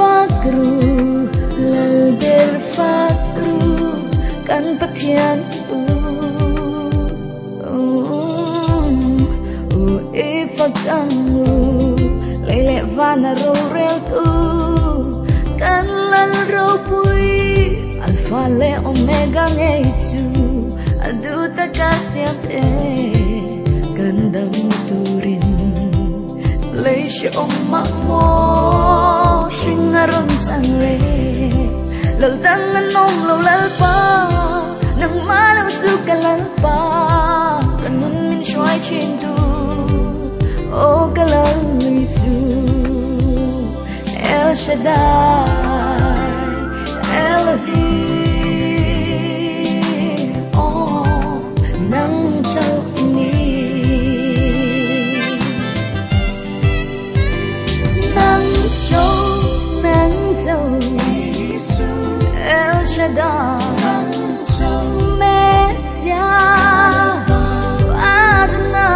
fakru lal ber fakru kan pathian tu ifakangu lele vana ro rel tu kan lal ro pui alpha le omega ngai tu adu takasiap gandam turin leisha omma mo shingaron sangle lal dangan nom lo lal pa nang malaw su kalal pa kanun min shwai chin tu o kalal lisu El Shaddai Elohim oh nang châu ini nang châu El Shaddai Messiah Adonai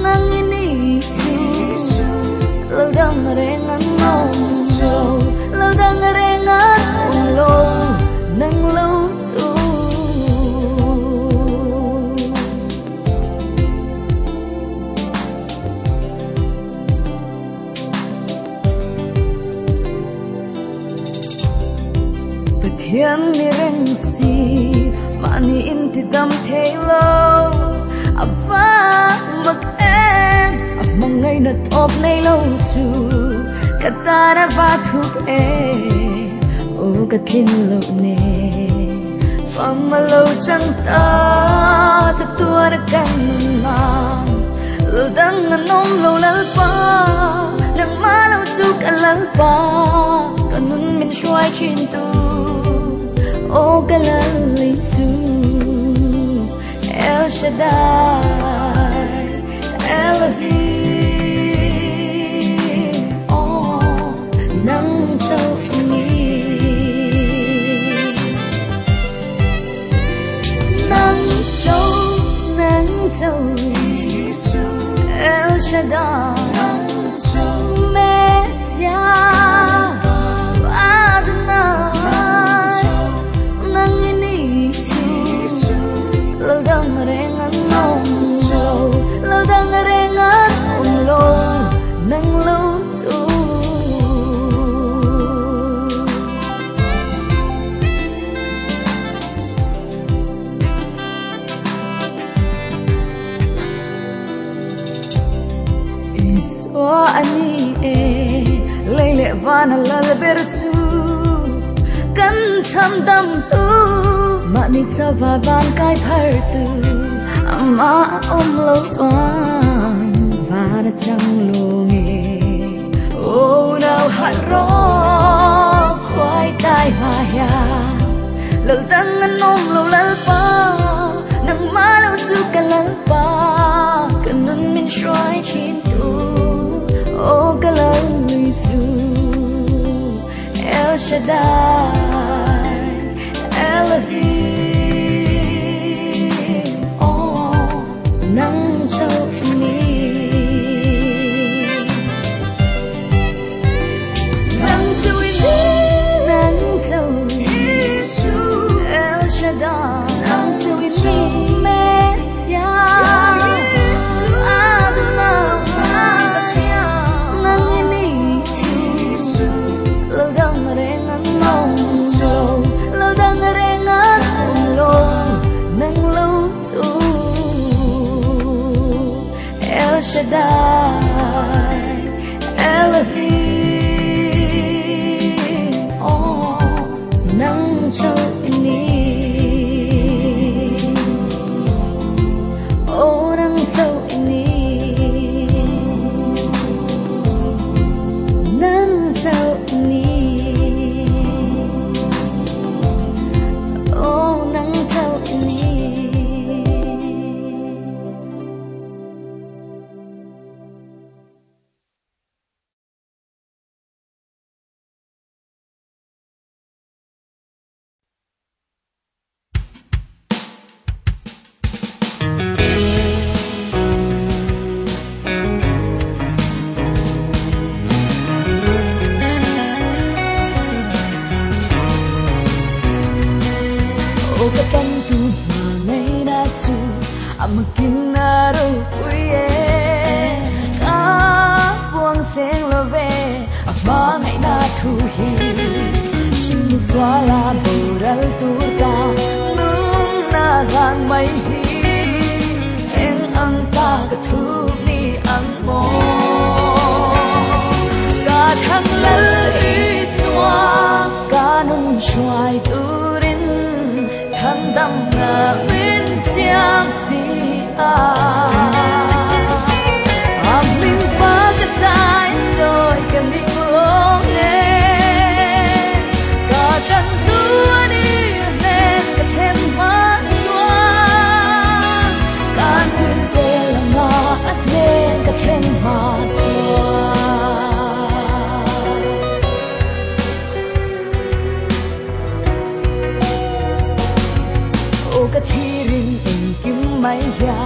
nang ini ladang rengan nongso ladang rengan lo nang lo tu Pathian ni rengsi mani inti dam thelo ava mak em ap mangai na top nei lo chu katara va thuk e o kathin lo ne fam lo chang ta ta tua na kan na lo dang nom lo lal pa nang ma lo chu kan lal pa kanun min shwai chin tu o kalal li chu El Shaddai Elohim oh nang châu ini nang châu El Shaddai Messiah Adonai nang ini ladang rengan nongso ladang rengan lo nang lo tu iswa ani lele vana lal bertu kan tham dam tu mani chava van kai phar tu ama om lo chuan vana chang lo nge o nào hat ro khwai tai ha ya lal dang nom lo lal pa nang ma lo chu kan lal pa kanun min shwai chin tu o kalal li su El Shaddai Elohim oh nang châu ini nang châu El Shaddai nang châu ini Messiah Adonai nang ini ladang rengan nongso ladang rengan lo nang lo tu El Shaddai Elohim oh nang châu ini oh nang châu ini nang châu ini amakin na rupuye ka buang seng love ama ngai na thu hi shin swala boral turka nung na gan mai hi eng ang ta ka thu ni ang mo ka thang lal i swa ka nung shwai turin chang dam na min siam si a mình phá cái tay rồi cần đi ngóng nghe cả chân tua đi lên cả thêm mắt xoa cả duyên dễ là ngõ ắt nên cả thêm mắt xoa ô cả thi rin in kim mai ya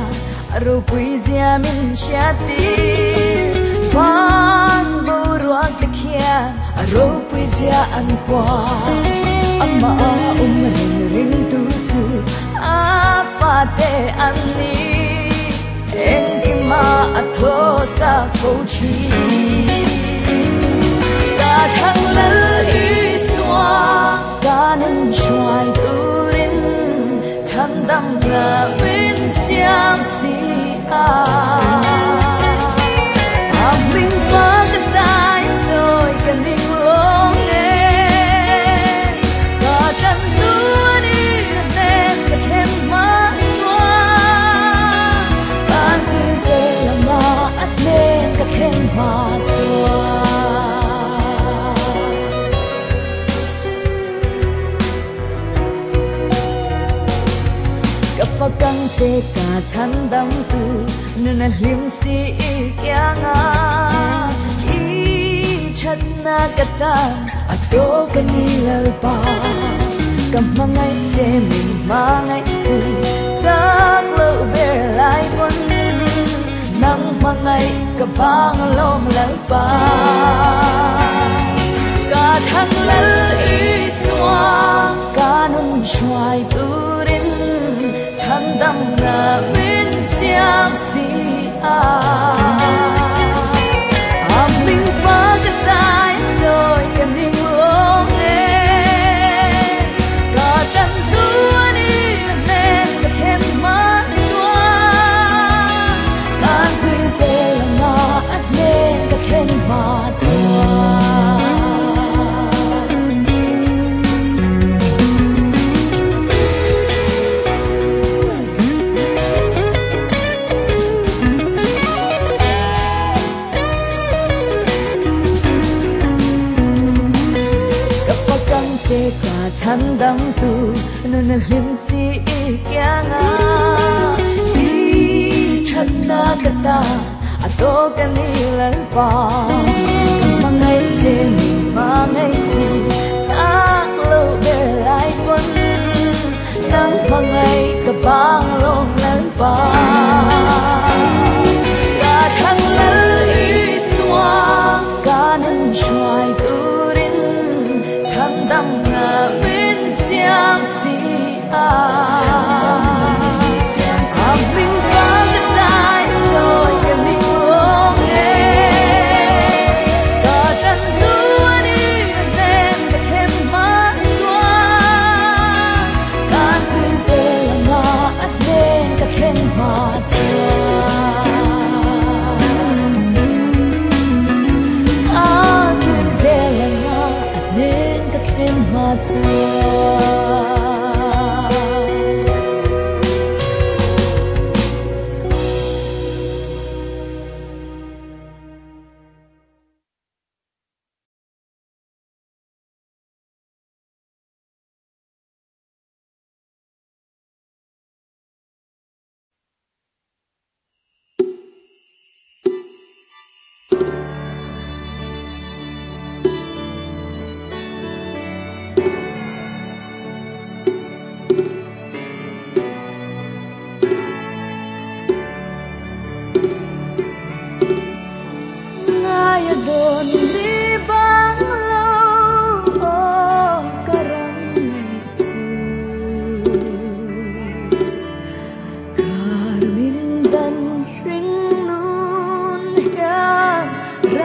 rồi quý gia mình sẽ tin vang buruak te kia rồi quý gia ăn qua amma ring ring tu tu apa te ani en ima atho sa ko chi ta thang lal i swa ka nan shwai tu rin chan dam na min siam si mình phá cái tay rồi cần đi ngóng nghe cả chân tua đi lên cả thêm mắt xoa tan duyên dễ là mà ắt nên cả thêm mắt xoa căng chê cả chăn đắm tu nên là liêm si kia ngã ý chân na kata ato kani lalpa cầm mang ngay chê mình mang ngay gì chắc lâu bề lại quân nắng mang ngay cả bang lom lalpa cả thang lal ý xoa cả nung xoài tu chan dam na min siam si mình phá cái tay rồi cần đi ngóng nghe cả chân tua đi lên cả thêm mắt xoa can duyên dễ là ngõ ắt nên cả thêm mắt xoa cả chăn đắm tu nên là liêm si kia ngã đi chân na kata ato kani lalpa mang ngay chê mình mang ngay gì tháng lâu bề lại quân nắng mang ngay cả bang lom lalpa cả thang lal i swa cả nung xoài tu chan dam na min siam si mình phá cái tay rồi cần đi ngóng nghe cả chân tua đi lên cả thêm mắt xoa cả duyên dễ là ngõ ắt nên cả thêm mắt xoa duyên dễ là ngõ ắt nên cả thêm mắt xoa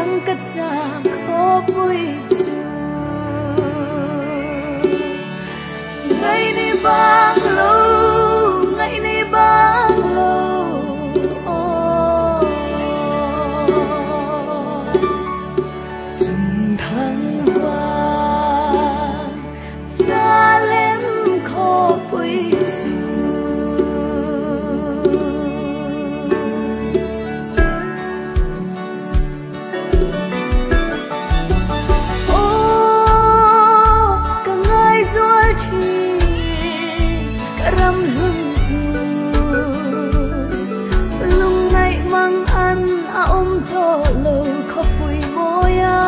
nang cất ra khó vui chu ngày nay bang lâu ngày nay bang lâu chung thăng hoa xa lem khó vui chu ram lung tu lung ngày mang ăn to lâu khóc bụi moya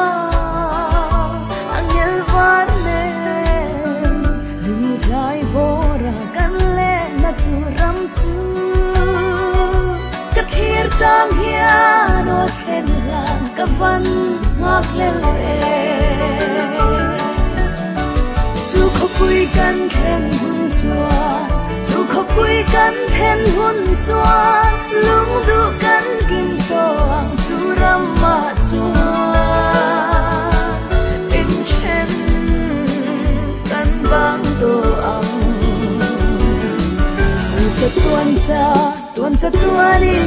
ang nhel van lên lung dài vô ra kan le na tu ram chu ka thir sam hia no then lang ka van ngak le chu khóc bụi kan then hun chua khóc bụi cắn then hun choa lung du cắn kim toang chu ram ma choa in chen cắn vang to ang uta tuan cha tuani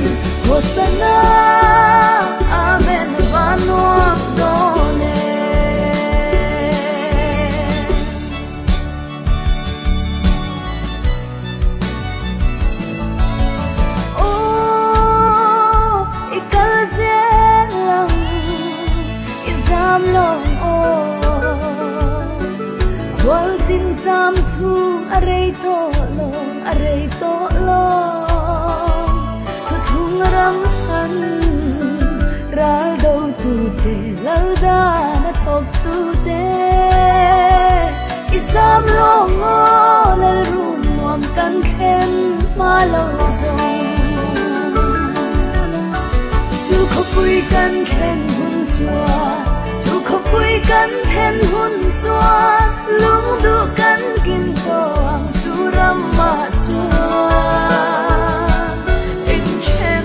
hosana amen vano done Wal tin tam chu arei to lo thu thung ram than ral do tu te lal da na thok tu te isam lo ngo lal rum nom kan khen ma lo zong chu khóc bụi kan khen hun chua khóc bụi cắn then hun choa lung du cắn kim toang chu ram ma choa in chen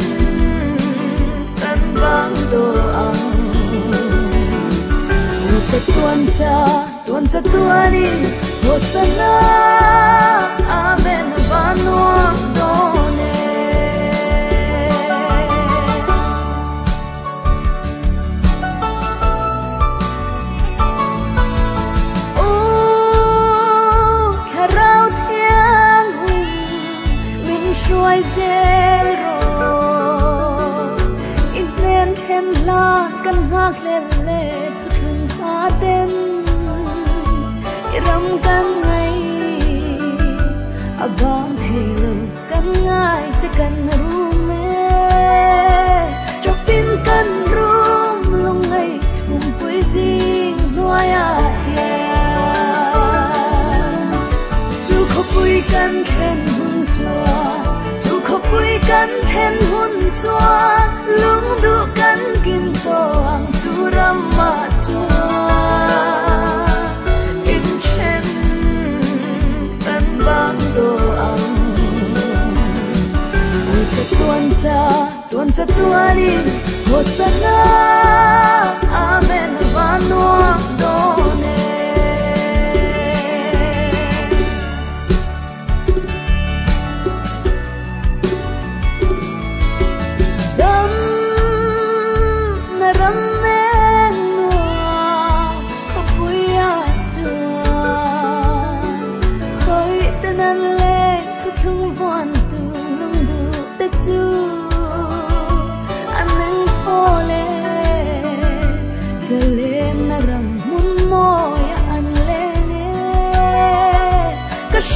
cắn vang to ang uta tuan cha tuani hosana amen vano done xuôi zero in lên then la căn ngạc lên lệ thu thung hoa tên ram căn ngày abang thầy lâu căn ngài sẽ căn rum cho pin căn rum lung ngày chung quê gì noai chu khóc bụi căn khen hun chua khóc bụi cắn then hun choa lung du cắn kim toang chu ram ma choa in chen cắn vang to ang tuan cha tuani hosana amen vano done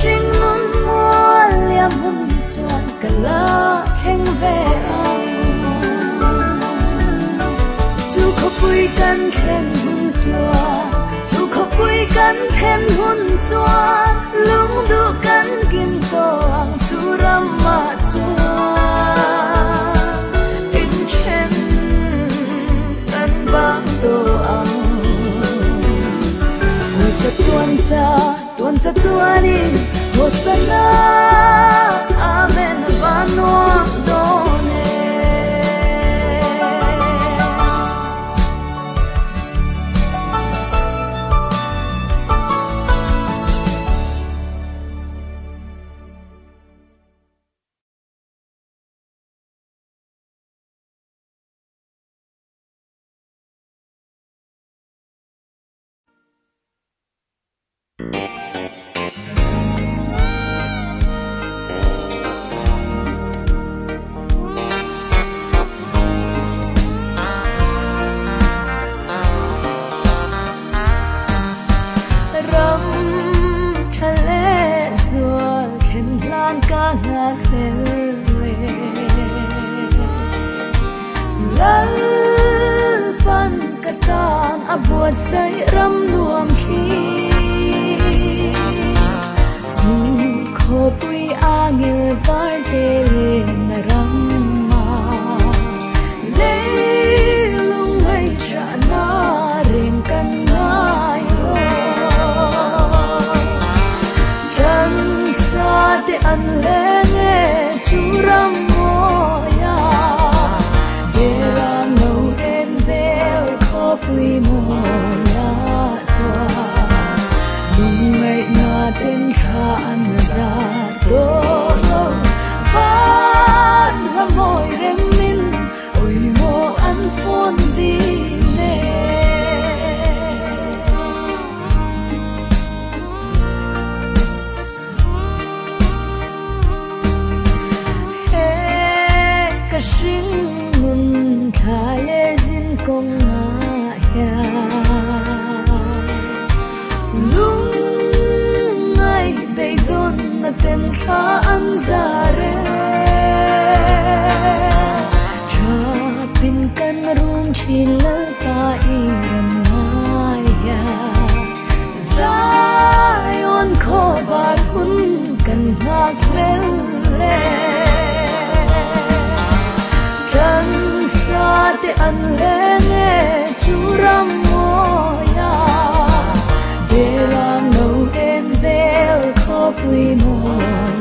Sing nun mua liam hun chuan kala theng ve chu khóc bụi kan khen hun chua chu khóc bụi kan khen hun chua lung du kan kim toang chu ram ma chua in chen kan bang to ang tuan cha tuani hosana amen vano done กันอบวดใส่รำรวมขีจูโคปุยอาเงลวาร์เตเลนรังมาเลลุงให้ชานาเรียงกันง่ายกันซาเตอันเลเงจูรำโมยาเดรังโนเอ็นเวลโคปุยโมยาจวาลุงให้นาเต็นขาอันซาโตโลฟ้านรำโมยเรมินโอยโมอันฟอนดีเนเฮกะชิงมุนคาเลจินกงอาเฮียลุงไงเบยดนนาเต็นขาอันซาเรชาปินกันรุงชิลตาอีรันมายาซายอนโคบาร์หุนกันนักเลเลกันซาเตอันเลเนจูรัมโมยาเดรังโนเอ็นเวลโคปุยโม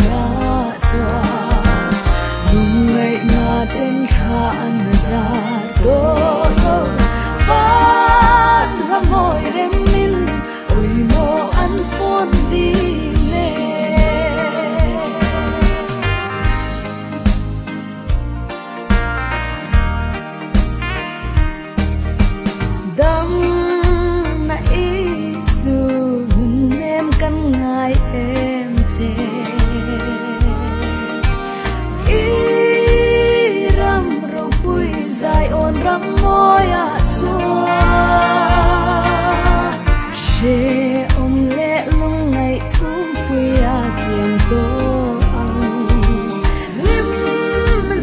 ยาจวาลุงให้นาเต็นขาอันซาโตโลฟ้านรำโมยเรมินโอยโมอันฟอนดีเนดังนาอีซูนุนเนมกันง่ายเอ็มเจอีรำเราปุยใจอ่อนรำโมยาสัวเชอมเละลงในทุ่งปุยอาเกียงโตอังลิม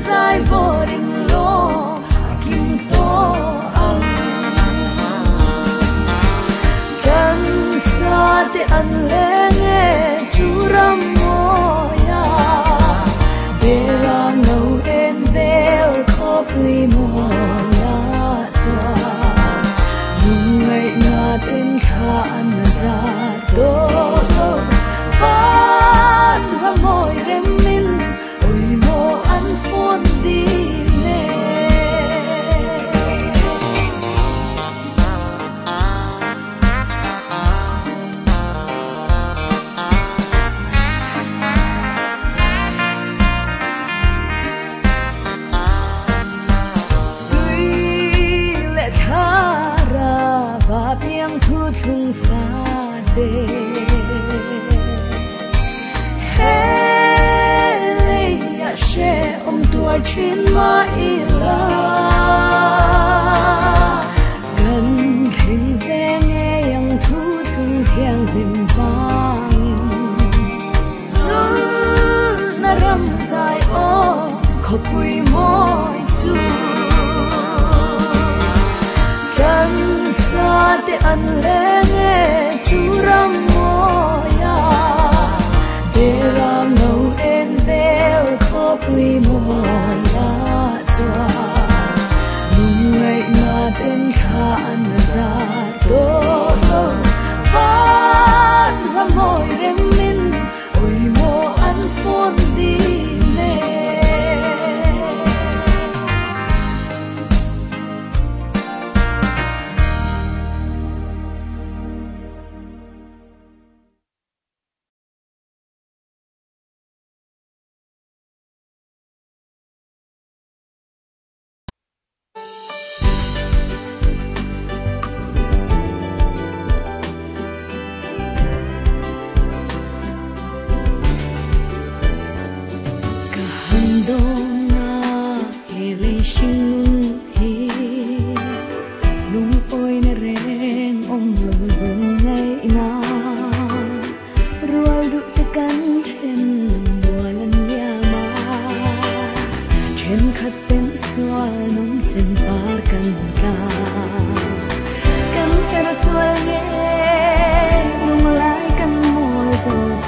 ใจบริงโลอากิมโตอังกันซาเตอันเลเงจูรัมโมยาเดรังโนเอ็นเวลโคปุยโมยาจวาลุงให้นาเต็นขาอันซาโตโลฟ้านรำโมยเรมินโอยโมอันฟอนดีเนดุยและทาราบาเพียงทุกทุ่งฟ้าเดเฮเลยอยากเชอมตัวชินมาอีลากันทิ้งแดงเอยังทุกทุ่งเทียงริมบางสุดนารำใจโอขบปุยมอยจูกันซาเตอันเลเงจูรัมโมยาเดรังโนเอ็นเวลโคปุยโมยาจวาลุงให้นาเต็นขาอันซาโตโลฟ้านรำโมยเรมินโอยโมอันฟอนดีเน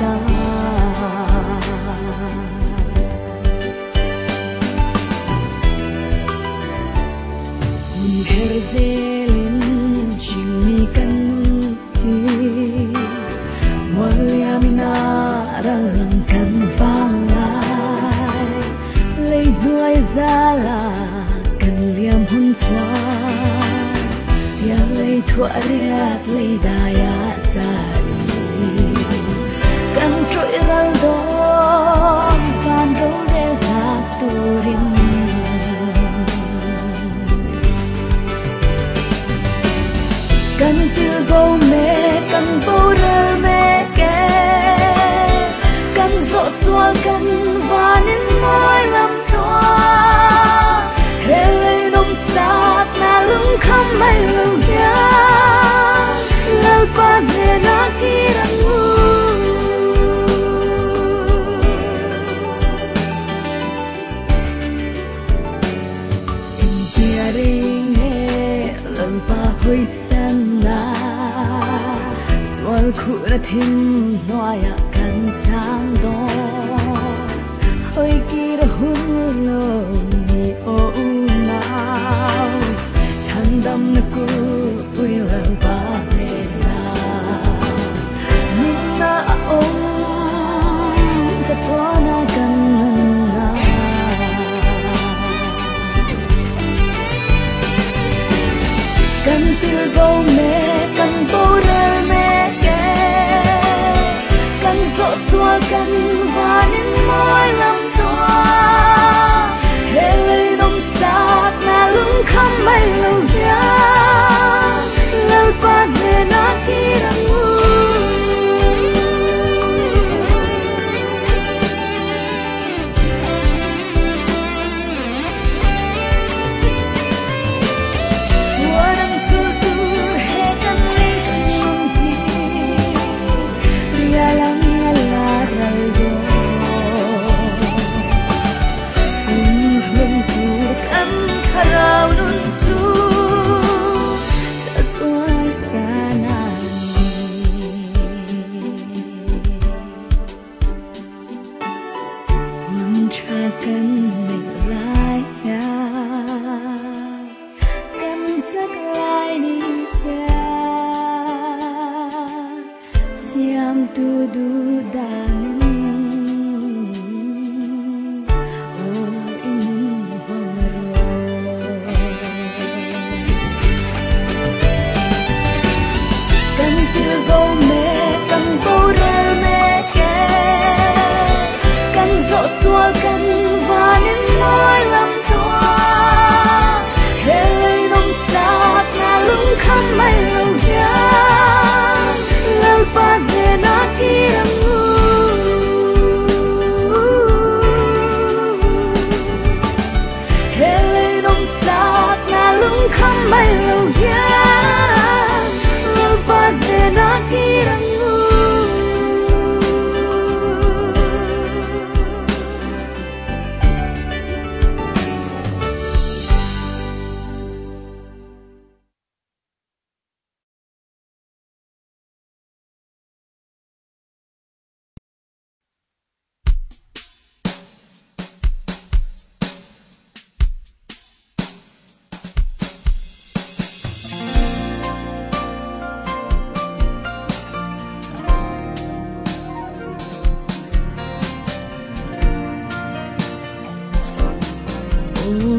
na herzelin chimi kanuhi walyamina ralang kan vangai lei nuai zala kan liam hun chwa ya lei thua riat lei daya sari kan troi ral don kan ro re la turin kan tiêu go me kan boral me ke kan zo swal kan vanin moi lam thoa hele nom sat na lung kham mai lu ya lal pa ne na ki rangu in piaring he lal pa hoi swal khu ra thim noya kan chang do hoi ki ra hun lo ni o now chan dam na ku ui la ba le la na om ta to na kan na kan tiêu go me kan bo ra xua căn vanin môi lam thoa hele nông sát na lung khăm mai lâu ya lâu qua để na ki rangu warang tu tu he kan lesin shimpi rialang Harau nun su Tatuan kanani Untrakan naglaya Kan saklay niya Siyam tududanin xua căn vanin môi lam thoa hele nông sát na lung khăm mai lâu ya lâu pa de na ki rangu hele nông sát na lung khăm mai lâu ya lâu pa de na ki rangu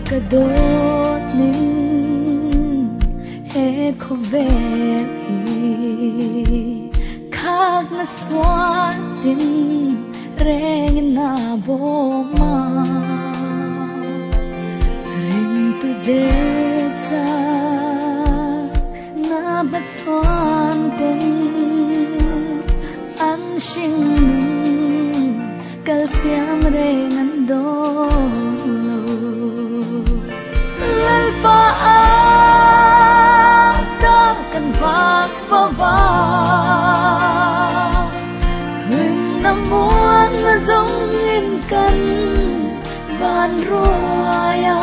kadot nin he khoveli khag na swan tin reng na boma ring tu de cha na bat swan tin an shing kal siam reng an do pa a ta kan vang va va hình năm muôn là giống in căn van roya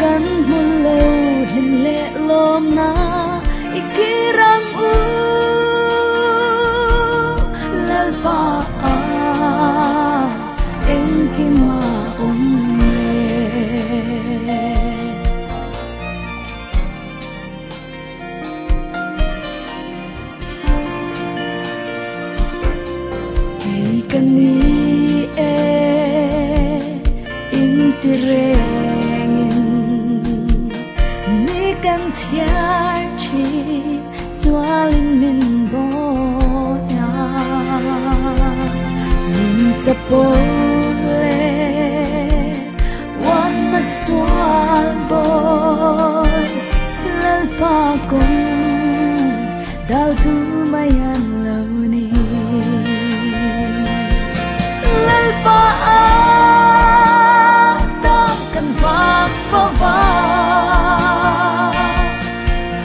kan mun lâu hình lệ lom na ikirang u tirengin mi kan thiar chi swalin min boya min sapole wan swal boy lal pa kong dal tu mayan loni lal pa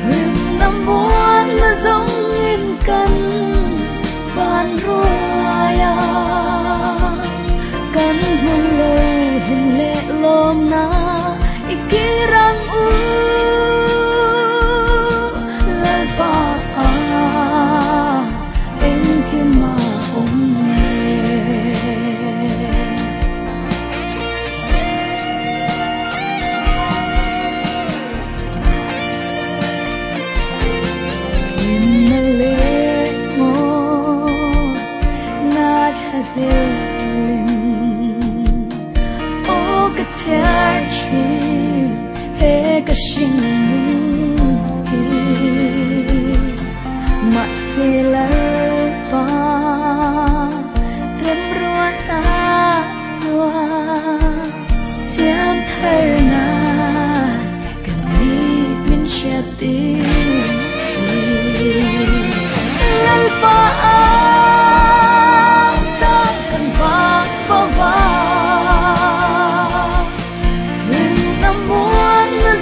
hương năm muôn là giống in căn van roya căn hương lời hình lệ lom na ikirang u lai pa em kim ma cái sinh mặt xe lỡ pa râm ruột ta chua xiêm thơ na cần đi mình sẽ tìm gì lỡ pa ta cần vác vô vác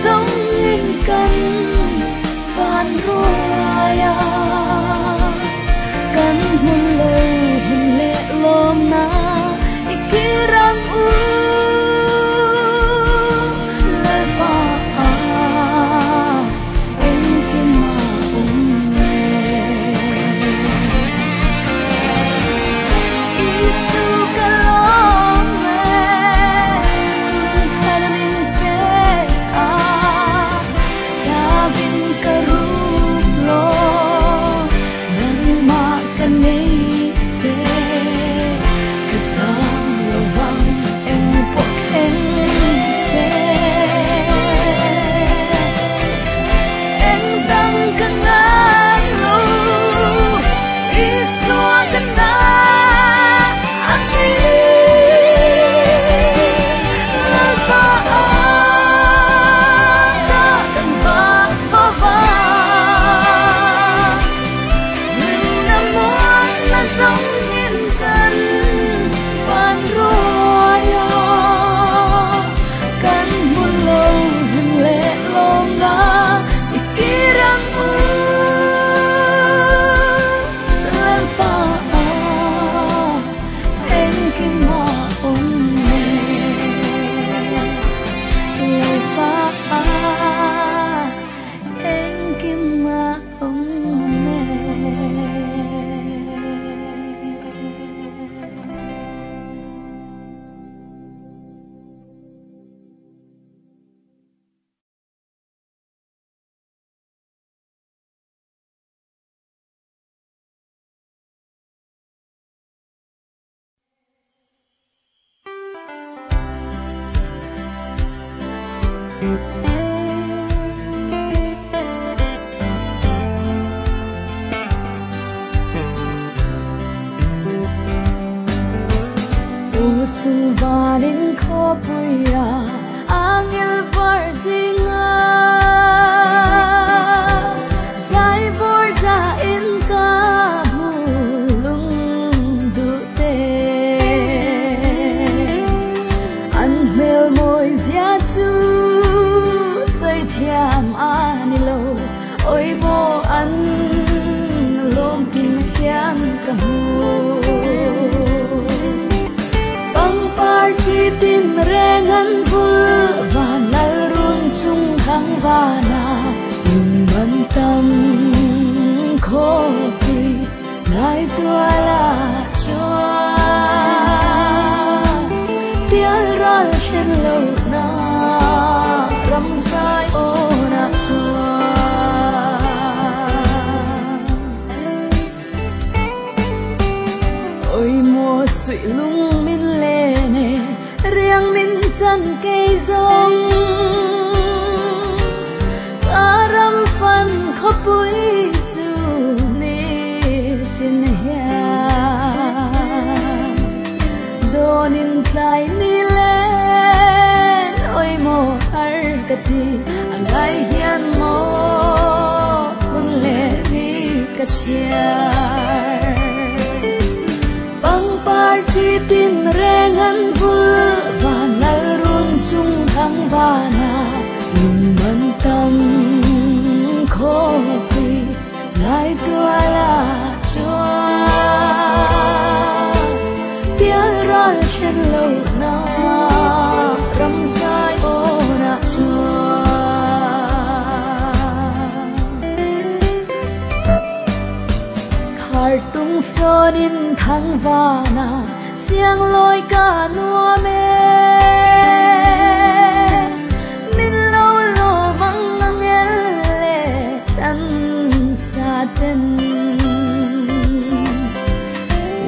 giống in căn van roya căn hương lời hình lệ lom na ikirang u lời pa em kim ma itu kalong Utung banin ko puya angel bardinga dai borda in ka hulung dute an mel moi zia tu sai thiam anilo oi bo an lom tin hian ka mu chi tim rengan bul van nal rung chung thang vana lung ban tâm kho pi lai tua la chua tial ral chen lo na ram sai o na chua oi mo sui lung min le ne riang min chân cây rong aram phân khó bụi chu ni tin hia donin tlai ni lên oi mo ar kati angai hian mo hun le ni kasiar bang par chi tin rengan bul và nal run chung thang vana lung man tâm khó pi lại tua la chua tiếng rơi trên lâu na râm dài ô na chua thar tung son in thang vana siang loi cả nua mê min lâu lo vắng ngang lệ tan xa tên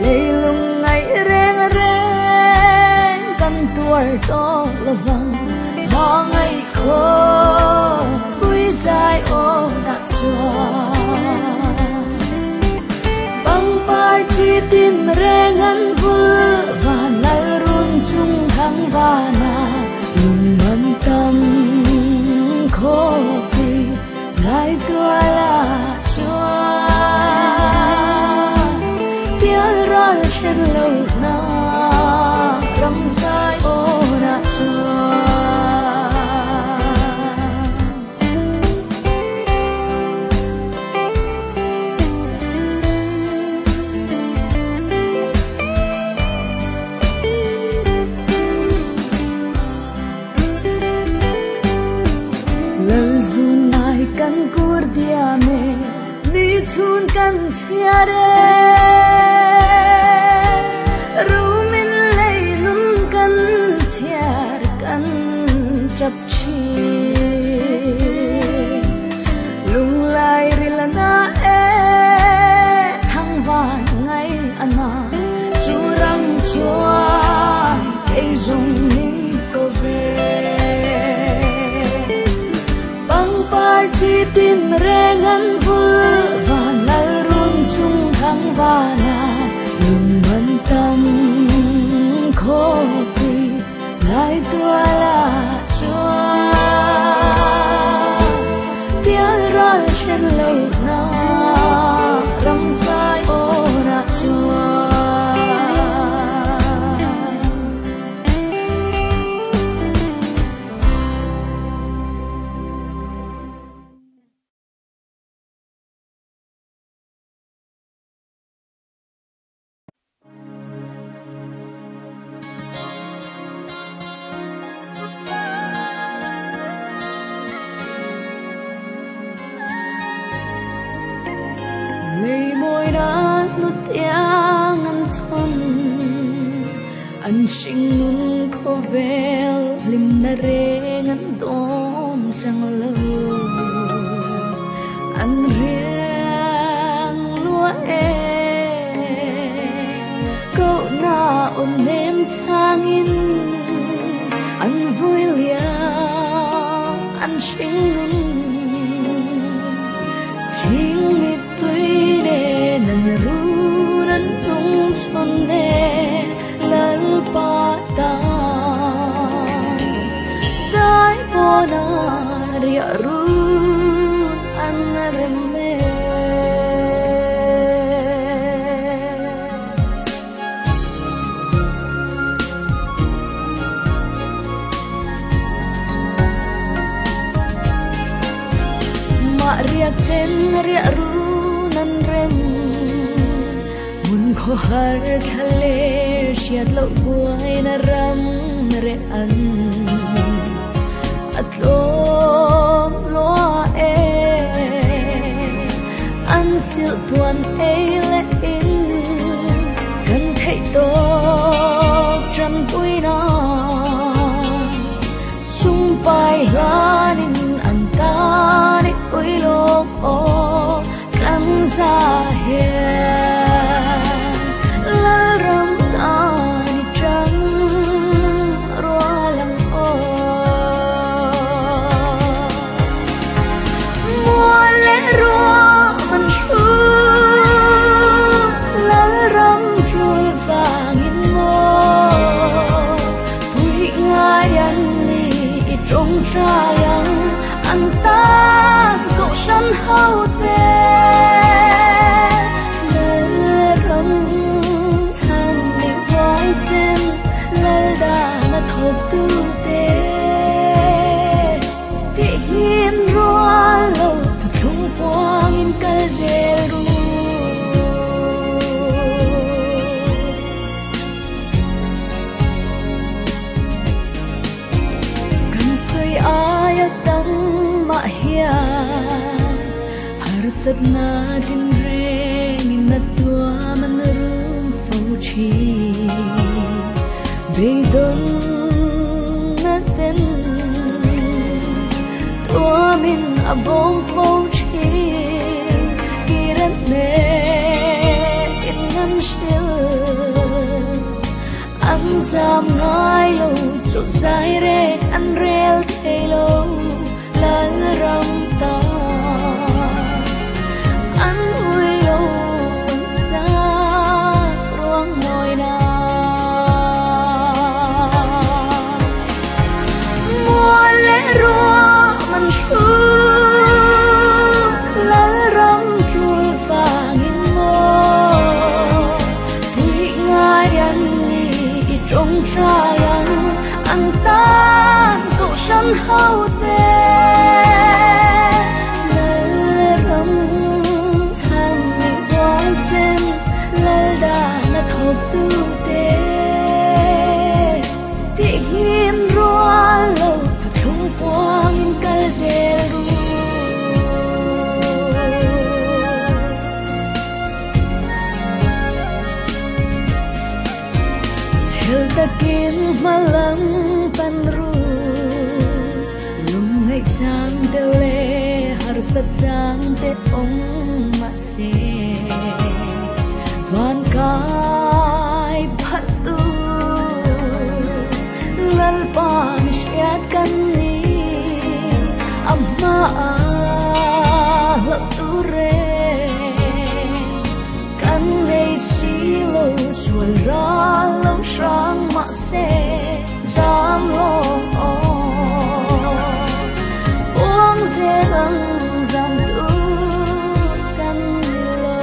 lệ lung ngày reng reng căn tuổi to là vắng họ ngày khó vui dài ô đã chua chi tim rengan vul và nal run chung thang vana lung man tâm khó pi lại tua la chua tiếng rơi trên lâu na râm dài ô na chua kan kur dia me ni chun kan siare rumin lei nun kan siar kan chap chi lung lai rilana thang van ngai ana churang chua cây dung nin ko ve chi tim rengan vul và nal run chung thang vana lung man tâm khó pi lại tua la chua tiếng rơi trên lâu na râm dài ô na chua an sinh nun ko vel lim na reng an dom chang lo an riang lúa câu na ôm đêm chang in an vui liang an sinh nun chính mi tuy để nan ru nan tung chon de lalpata dai bona ria run anarme ma ria ten ria run an rem mun kho har thale siat lo buai na ram re an atlom lo an sil puan le in kan thei to tram pui na sung pai lanin an ta ni oi lo o kan za he la ram ta ni trăng trong yang anh ta cậu sân hậu tê lỡ râm thang để gói xem lỡ đã là thộp tư tê thì hiên roa lâu trung quang in cái dê ru kan soi aya tang ma hia har sat na din re min na tua man rum fo chi be don na ten tua min a bom fo chi kiran ne in nan shil an zam ngai lo so zai re an rel thei lo la ram ta an hui lo sa ruang moi na mua le rua man shu la ram chui vàng in mo hui ngai an ni trong yang anh ta cậu sân hậu tê lỡ râm thang để gói xem lỡ đã là thộp tư tê thì hiên roa lâu trung quang in cái dê ru theo ta kiếm mà lắm pan ru lung ngày trang te le har sat trang te ong ma se van kai phat tu lal pa mi shat kan ni amma lo tu re kan nei si lo sual ra lo sang ma se dám lo uống dễ lăng dòng tu căn lô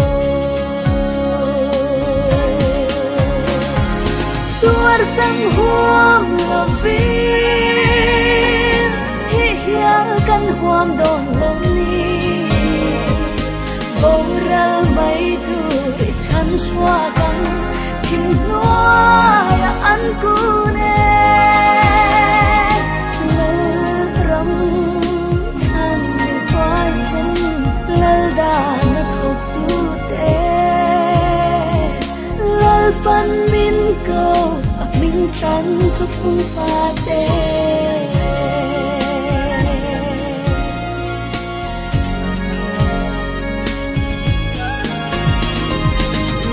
tuar sang huam lo vin hi hiar căn huam don lom ni bông ra mấy tuổi chăn xoa căn kim loa ya ăn cu nè pan min câu minh trắng thức không pha tê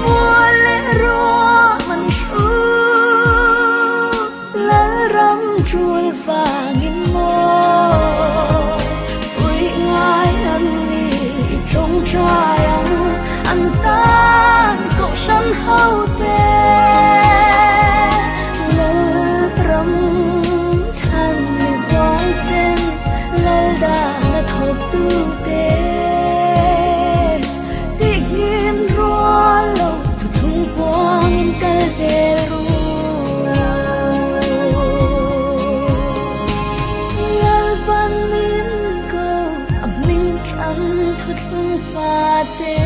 mua lẽ ro mình su lỡ râm chui vàng in mô ui ngai ăn ni trong yang anh ta cậu sân hậu tê lỡ râm thang để gói xem lỡ đã là thộp tư tê tiếc hiên roa lâu thuộc trung quang cái dê ru lỡ văn min câu mình chẳng thuộc trung pha tê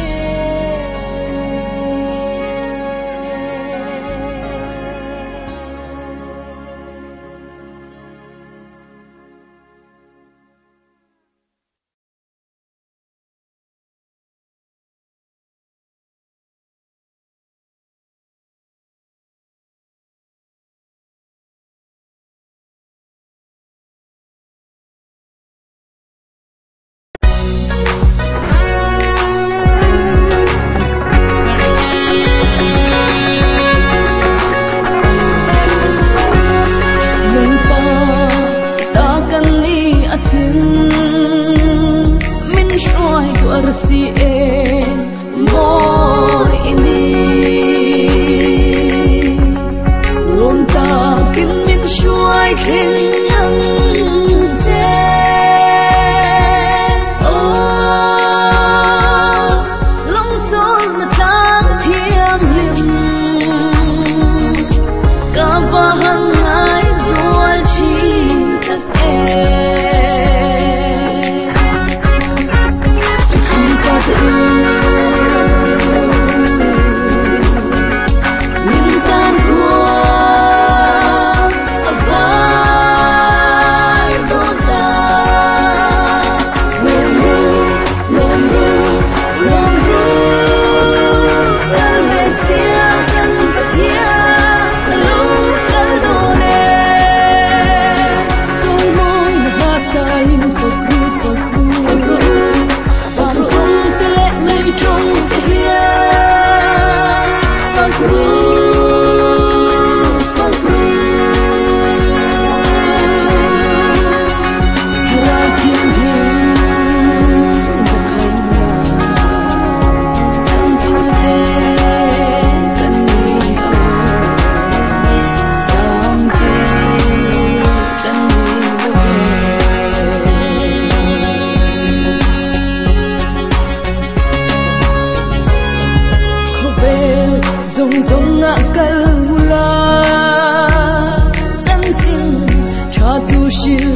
tu shil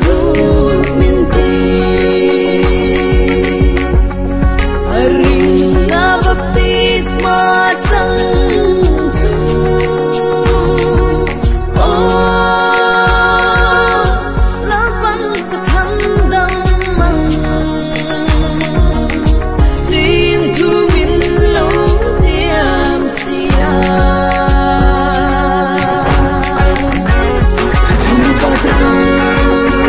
ru min ti ring na baptisma chang su o la ban ka tham dang mang tin tu min lo tiam sia Hãy subscribe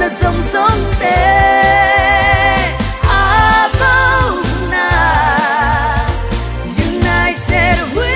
là dòng sông tê Abona United we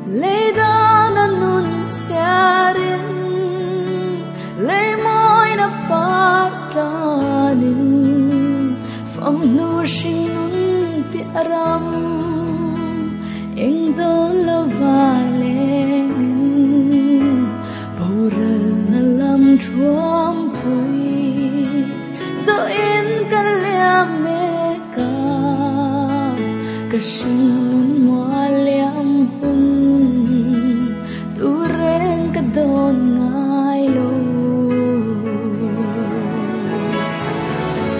Lê đa na nun tiarin Lê môi na patanin Phong nu sinh nun piaram Eng do la valengin Bora na lam chuam pui Do in ka liam me ka Ka sinh nun mua liam hun Don ngai lo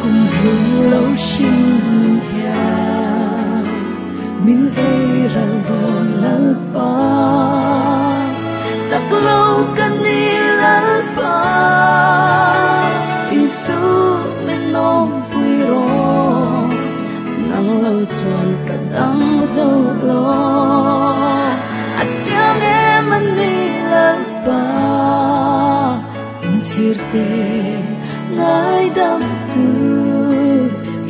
cùng hương lâu xin ya min ai ra don lal pa chắc lâu cần đi lal pa isu men nom pui ro nang lâu chuan cả đắng dâu lo at chang em anh đi lal Insirte ngai dam tu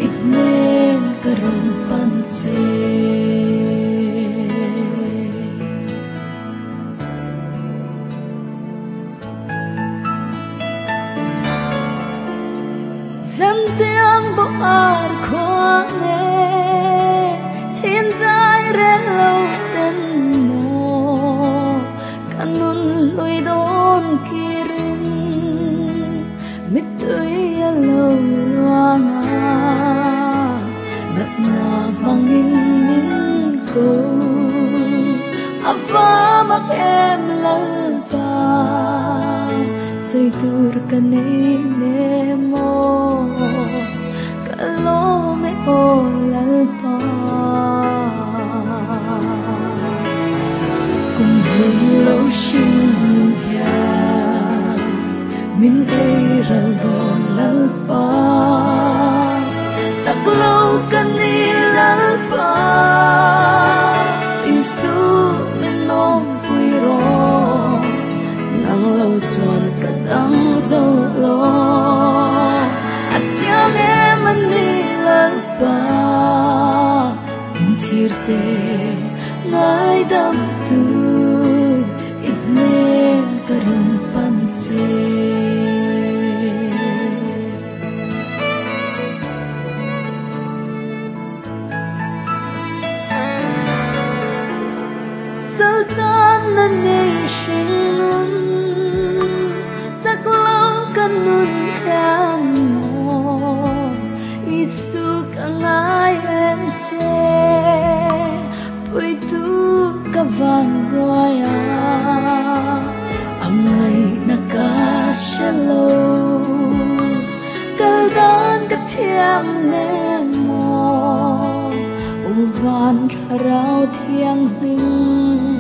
ignen karon panche Dam tiang bo ar khoane thiên giai ren lâu den mo kanun loi don kirin Mitui lâu loanga Ngat na bangin min ko Ava mak em lalpa Soy tur kanay nemo Kalo me o lalpa Kung hương lâu xin ya Min ai ra don lal pa Chắc lâu cần đi lal pa Isu min nom pui ro Nang lâu chuan cả đắng dâu lo At chang em anh đi lal pa Insirte ngai dam tu Ignen karon panche Sultan na nation nun Chắc lâu cần nun khan mo Isu ka ngai em che Pui tu ka vang roya Am ngày na ka shalo Kal dan ka thiam ne mo Van rao thiang hing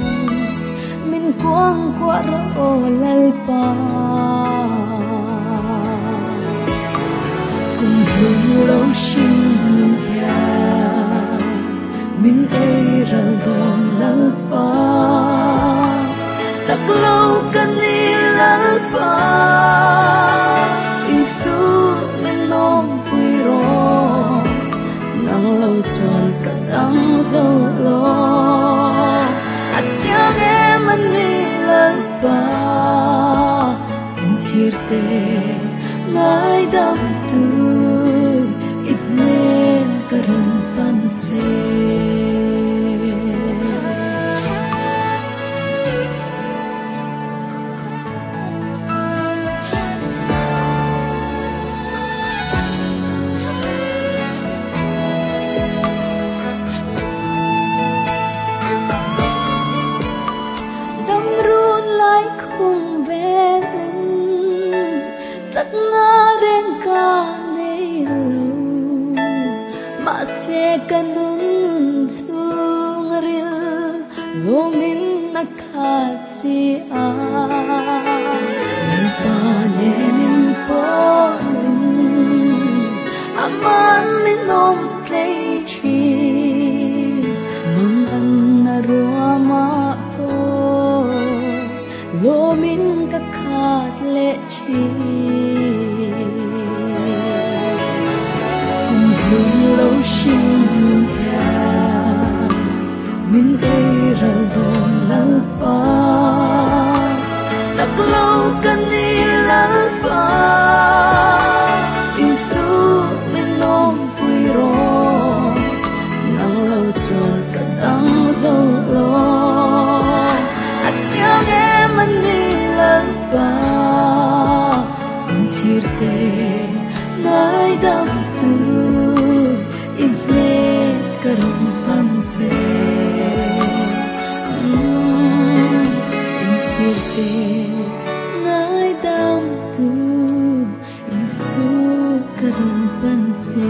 Min quang qua ro lal pa Cùng hương lâu xin ya Min ai ra don lal pa Chắc lâu cần đi lal pa Isu min nom pui ro Nang lâu chuan cả đắng dâu lo At chang em anh đi lal pa Insirte ngai dam tu Ignen karon panche các khát lệ chi không thương lâu xin ya min đây ra đồn lal pa chắc lâu cần đi lal pa Isu min nom pui ro nang lâu chuan cả đắng dâu lo at chiang em anh đi lal pa in chirte nai dam tu ible karum panse in chirte nai dam tu isu karum panse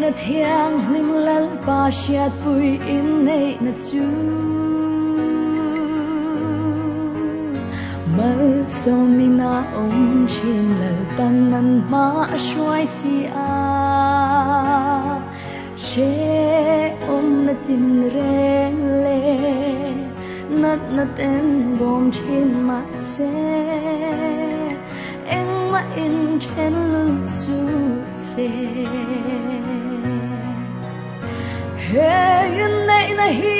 na thiang lim lal pa siat pui in nei na chu mal so mi na om chin lal pan nan ma shwai si a she om na tin reng le nat nat en bom chin ma se eng ma in chen lu su se hey nay na hi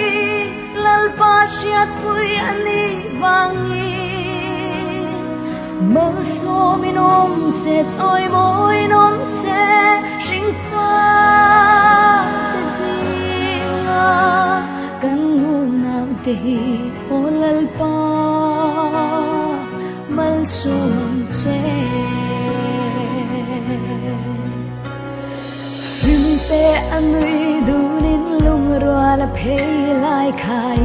lal pa siat pui ani wangi mơ so mi nom se choi moi nom se sing fa te zinga kan nu nam te hi o lal pa mal so se pe anui dunin lung roa la phei lai khai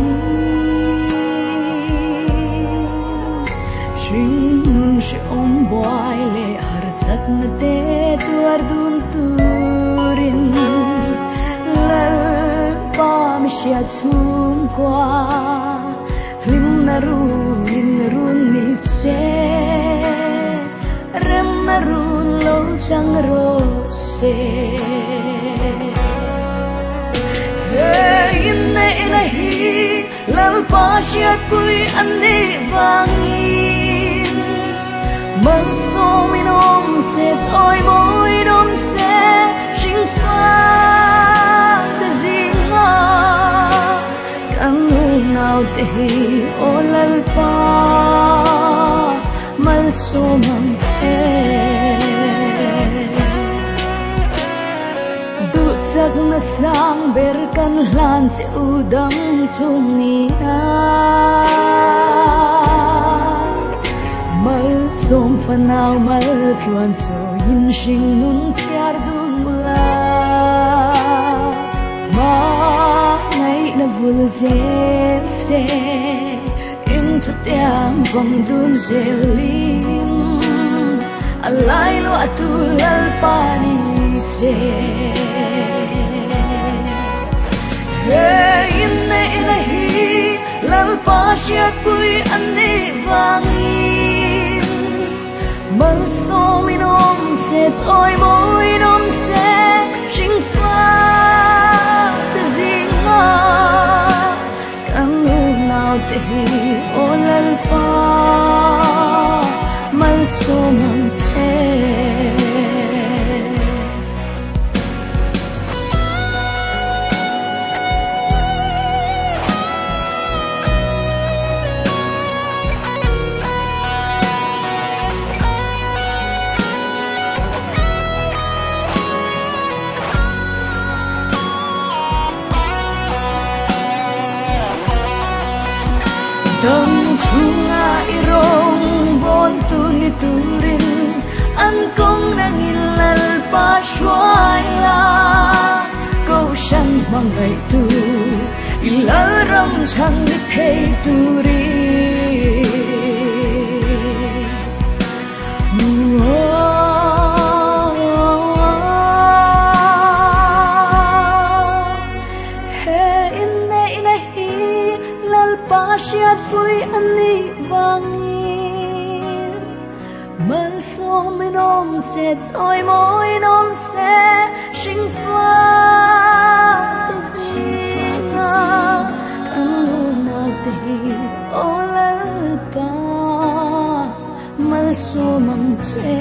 shin nun she om boy le har sat na te tuar dun turin lal pa mi sha chum kwa lim na run ni se rem na run lo chang ro se in a hi lal pa siat pui andi wangin mang so mi nom se choi moi nom se sing fa te zinga kan nu nau te hi o lal pa mal so mang se sak na sang ber kan hlan se udam chung ni a mal som fanau mal pluan so yin sing nun chiar dun la ma ngai na vul je se in thu tiam vom dun zelim alai lo atul al pani se in a hi lal pa siat pui andi wangin mal so mi nom se choi moi nom se sing fa te zinga kan nu nau te hi o lal pa mal so mang che Dam chunga irong bon tu ni turin anh cũng đang nhìn lần ba xoay la câu săn bằng ngày tu lỡ râm chẳng thấy tu đi Siat pui ani vangin man so minom se choi moi nom se sing fa te singa kan na te ola pa man so mang che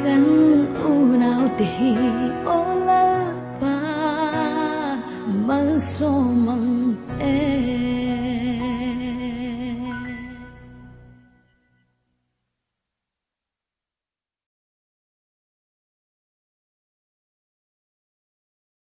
kan u nao te ola mang so mang che